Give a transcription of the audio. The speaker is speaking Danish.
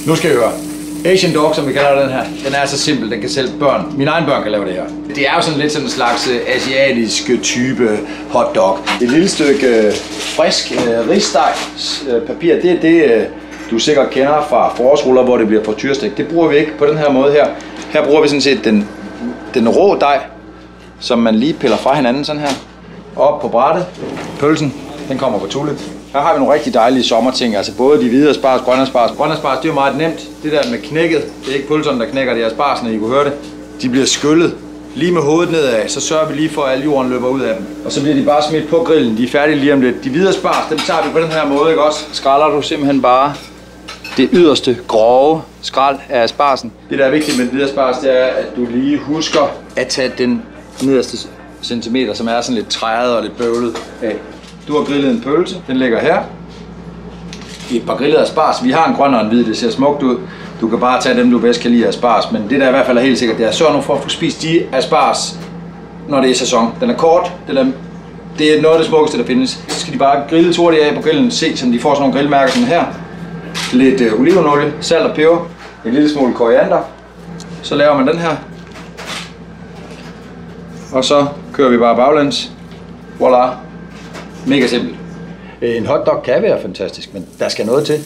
Nu skal I høre. Asian dog, som vi kalder den her, den er så simpel, den kan selv børn. Mine egne børn kan lave det her. Det er jo sådan lidt sådan en slags asiatisk type hotdog. Et lille stykke frisk risdejspapir, det er det, du sikkert kender fra forårsruller, hvor det bliver frityrestegt. Det bruger vi ikke på den her måde her. Her bruger vi sådan set den rå dej, som man lige piller fra hinanden sådan her. Op på brættet. Pølsen, den kommer på tullet. Her har vi nogle rigtig dejlige sommerting, altså både de hvide asparges, grønne asparges. Grønne asparges, det er jo meget nemt. Det der med knækket, det er ikke pølserne, der knækker, det er aspargeserne, I kunne høre det. De bliver skyllet lige med hovedet nedad, så sørger vi lige for, at al jorden løber ud af dem. Og så bliver de bare smidt på grillen, de er færdige lige om lidt. De hvide asparges, dem tager vi på den her måde, ikke også? Skræller du simpelthen bare det yderste, grove skrald af aspargesen. Det der er vigtigt med den hvide asparges, det er, at du lige husker at tage den nederste centimeter, som er sådan lidt træet og lidt bøvlet af. Du har grillet en pølse, den ligger her. I et par grillede asparges. Vi har en grøn og en hvid, det ser smukt ud. Du kan bare tage dem, du bedst kan lide asparges, men det der i hvert fald er helt sikkert, det er sørg nu for at få spist de asparges, når det er sæson. Den er kort, det er noget af det smukkeste, der findes. Så skal de bare grille hurtigt af på grillen, se som de får sådan nogle grillmærker som her. Lidt olivenolie, salt og peber, en lille smule koriander. Så laver man den her. Og så kører vi bare baglæns. Voilà. Mega simpelt. En hotdog kan være fantastisk, men der skal noget til.